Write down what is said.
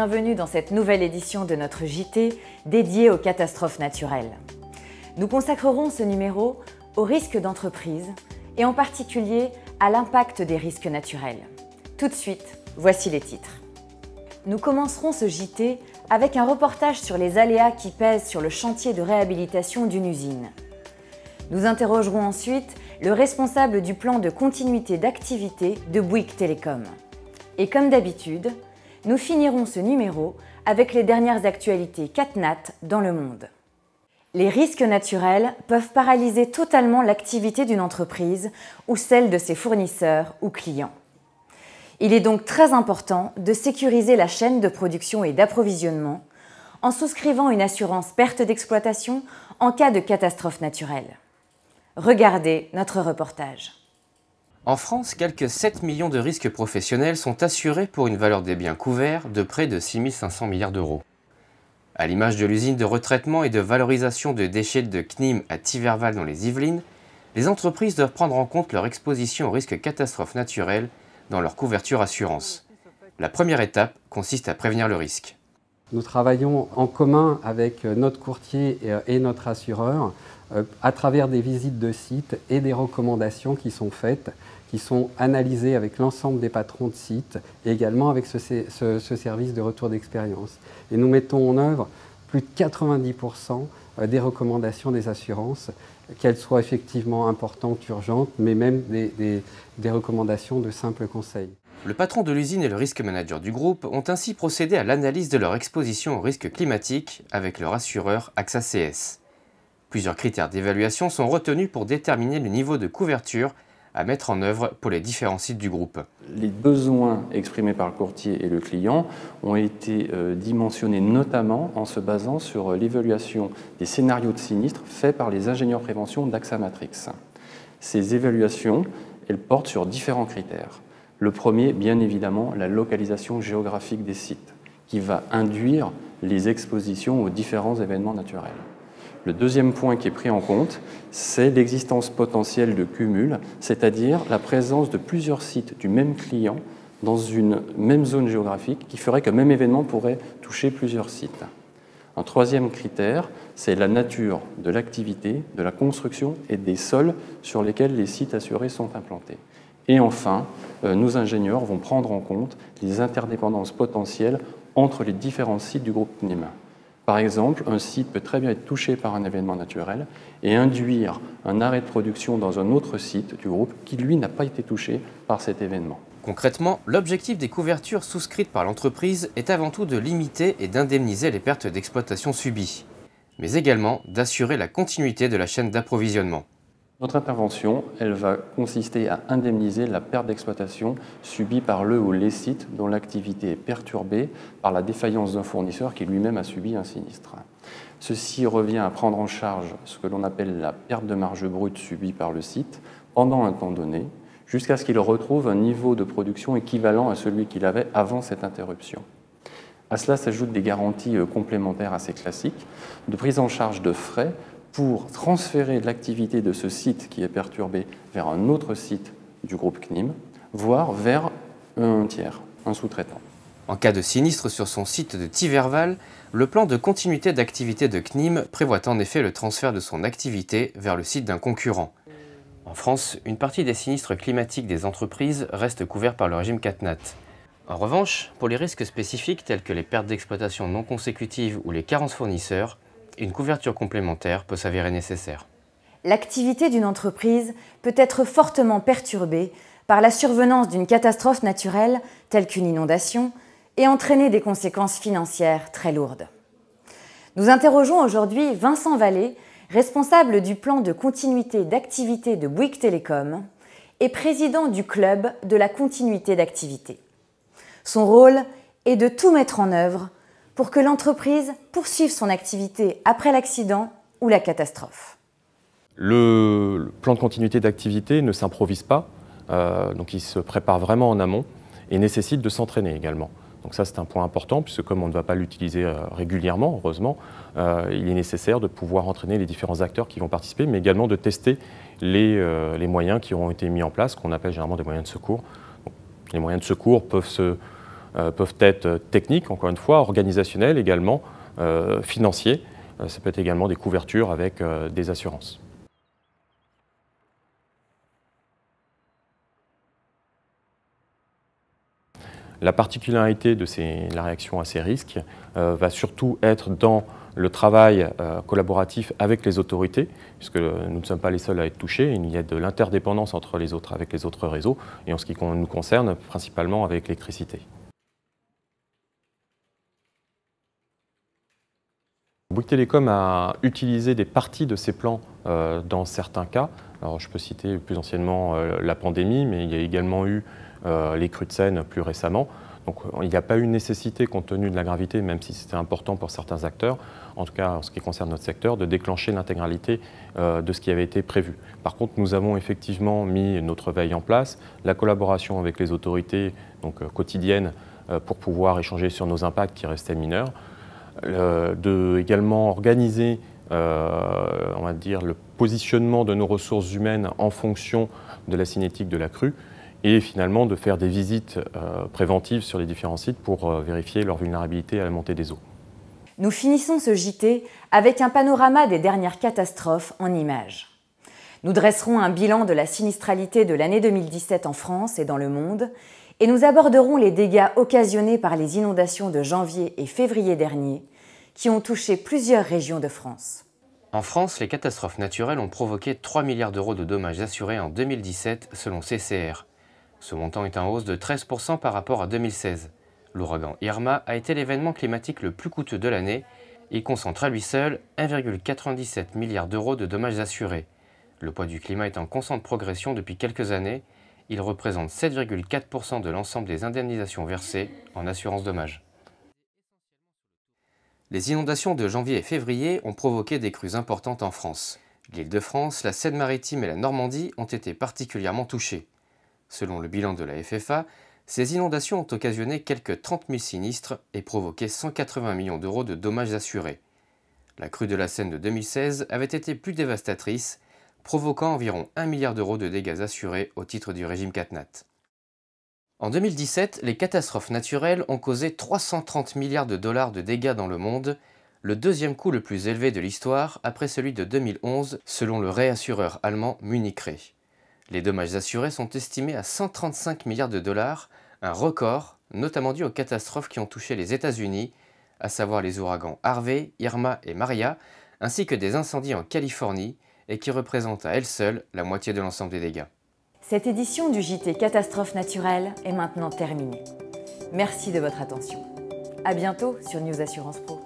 bienvenue dans cette nouvelle édition de notre JT dédiée aux catastrophes naturelles. Nous consacrerons ce numéro aux risques d'entreprise et en particulier à l'impact des risques naturels. Tout de suite, voici les titres. Nous commencerons ce JT avec un reportage sur les aléas qui pèsent sur le chantier de réhabilitation d'une usine. Nous interrogerons ensuite le responsable du plan de continuité d'activité de Bouygues Telecom. Et comme d'habitude, nous finirons ce numéro avec les dernières actualités CatNat dans le monde. Les risques naturels peuvent paralyser totalement l'activité d'une entreprise ou celle de ses fournisseurs ou clients. Il est donc très important de sécuriser la chaîne de production et d'approvisionnement en souscrivant une assurance perte d'exploitation en cas de catastrophe naturelle. Regardez notre reportage. En France, quelques 7 millions de risques professionnels sont assurés pour une valeur des biens couverts de près de 6 500 milliards d'euros. À l'image de l'usine de retraitement et de valorisation de déchets de CNIM à Thiverval dans les Yvelines, les entreprises doivent prendre en compte leur exposition aux risques catastrophes naturelles dans leur couverture assurance. La première étape consiste à prévenir le risque. Nous travaillons en commun avec notre courtier et notre assureur à travers des visites de sites et des recommandations qui sont faites, qui sont analysées avec l'ensemble des patrons de sites et également avec ce service de retour d'expérience. Et nous mettons en œuvre plus de 90% des recommandations des assurances, qu'elles soient effectivement importantes, urgentes, mais même des recommandations de simples conseils. Le patron de l'usine et le risque manager du groupe ont ainsi procédé à l'analyse de leur exposition aux risques climatiques avec leur assureur AXA CS. Plusieurs critères d'évaluation sont retenus pour déterminer le niveau de couverture à mettre en œuvre pour les différents sites du groupe. Les besoins exprimés par le courtier et le client ont été dimensionnés notamment en se basant sur l'évaluation des scénarios de sinistres faits par les ingénieurs prévention d'AXA Matrix. Ces évaluations, elles portent sur différents critères. Le premier, bien évidemment, la localisation géographique des sites, qui va induire les expositions aux différents événements naturels. Le deuxième point qui est pris en compte, c'est l'existence potentielle de cumul, c'est-à-dire la présence de plusieurs sites du même client dans une même zone géographique qui ferait qu'un même événement pourrait toucher plusieurs sites. Un troisième critère, c'est la nature de l'activité, de la construction et des sols sur lesquels les sites assurés sont implantés. Et enfin, nos ingénieurs vont prendre en compte les interdépendances potentielles entre les différents sites du groupe CNIM. Par exemple, un site peut très bien être touché par un événement naturel et induire un arrêt de production dans un autre site du groupe qui, lui, n'a pas été touché par cet événement. Concrètement, l'objectif des couvertures souscrites par l'entreprise est avant tout de limiter et d'indemniser les pertes d'exploitation subies, mais également d'assurer la continuité de la chaîne d'approvisionnement. Notre intervention, elle va consister à indemniser la perte d'exploitation subie par le ou les sites dont l'activité est perturbée par la défaillance d'un fournisseur qui lui-même a subi un sinistre. Ceci revient à prendre en charge ce que l'on appelle la perte de marge brute subie par le site pendant un temps donné, jusqu'à ce qu'il retrouve un niveau de production équivalent à celui qu'il avait avant cette interruption. À cela s'ajoutent des garanties complémentaires assez classiques de prise en charge de frais pour transférer l'activité de ce site qui est perturbé vers un autre site du groupe CNIM, voire vers un tiers, un sous-traitant. En cas de sinistre sur son site de Thiverval, le plan de continuité d'activité de CNIM prévoit en effet le transfert de son activité vers le site d'un concurrent. En France, une partie des sinistres climatiques des entreprises reste couvert par le régime CatNat. En revanche, pour les risques spécifiques tels que les pertes d'exploitation non consécutives ou les carences fournisseurs, une couverture complémentaire peut s'avérer nécessaire. L'activité d'une entreprise peut être fortement perturbée par la survenance d'une catastrophe naturelle telle qu'une inondation et entraîner des conséquences financières très lourdes. Nous interrogeons aujourd'hui Vincent Vallée, responsable du plan de continuité d'activité de Bouygues Telecom et président du club de la continuité d'activité. Son rôle est de tout mettre en œuvre pour que l'entreprise poursuive son activité après l'accident ou la catastrophe. Le plan de continuité d'activité ne s'improvise pas, donc il se prépare vraiment en amont et nécessite de s'entraîner également. Donc ça c'est un point important puisque comme on ne va pas l'utiliser régulièrement, heureusement, il est nécessaire de pouvoir entraîner les différents acteurs qui vont participer, mais également de tester les moyens qui auront été mis en place, qu'on appelle généralement des moyens de secours. Donc, les moyens de secours peuvent se peuvent être techniques, encore une fois, organisationnelles également, financiers. Ça peut être également des couvertures avec des assurances. La particularité de la réaction à ces risques va surtout être dans le travail collaboratif avec les autorités, puisque nous ne sommes pas les seuls à être touchés. Il y a de l'interdépendance avec les autres réseaux, et en ce qui nous concerne, principalement avec l'électricité. Bouygues Telecom a utilisé des parties de ces plans dans certains cas. Alors, je peux citer plus anciennement la pandémie, mais il y a également eu les crues de Seine plus récemment. Donc il n'y a pas eu nécessité, compte tenu de la gravité, même si c'était important pour certains acteurs, en tout cas en ce qui concerne notre secteur, de déclencher l'intégralité de ce qui avait été prévu. Par contre, nous avons effectivement mis notre veille en place, la collaboration avec les autorités quotidiennes pour pouvoir échanger sur nos impacts qui restaient mineurs, de également organiser on va dire, le positionnement de nos ressources humaines en fonction de la cinétique de la crue, et finalement de faire des visites préventives sur les différents sites pour vérifier leur vulnérabilité à la montée des eaux. Nous finissons ce JT avec un panorama des dernières catastrophes en images. Nous dresserons un bilan de la sinistralité de l'année 2017 en France et dans le monde, et nous aborderons les dégâts occasionnés par les inondations de janvier et février dernier, qui ont touché plusieurs régions de France. En France, les catastrophes naturelles ont provoqué 3 milliards d'euros de dommages assurés en 2017 selon CCR. Ce montant est en hausse de 13% par rapport à 2016. L'ouragan Irma a été l'événement climatique le plus coûteux de l'année. Il concentre à lui seul 1,97 milliard d'euros de dommages assurés. Le poids du climat est en constante progression depuis quelques années. Il représente 7,4% de l'ensemble des indemnisations versées en assurance dommages. Les inondations de janvier et février ont provoqué des crues importantes en France. L'Île-de-France, la Seine-Maritime et la Normandie ont été particulièrement touchées. Selon le bilan de la FFA, ces inondations ont occasionné quelques 30 000 sinistres et provoqué 180 millions d'euros de dommages assurés. La crue de la Seine de 2016 avait été plus dévastatrice, provoquant environ 1 milliard d'euros de dégâts assurés au titre du régime CatNat. En 2017, les catastrophes naturelles ont causé 330 milliards de dollars de dégâts dans le monde, le deuxième coût le plus élevé de l'histoire après celui de 2011 selon le réassureur allemand Munich Re. Les dommages assurés sont estimés à 135 milliards de dollars, un record, notamment dû aux catastrophes qui ont touché les États-Unis, à savoir les ouragans Harvey, Irma et Maria, ainsi que des incendies en Californie, et qui représentent à elles seules la moitié de l'ensemble des dégâts. Cette édition du JT Catastrophes naturelles est maintenant terminée. Merci de votre attention. À bientôt sur News Assurance Pro.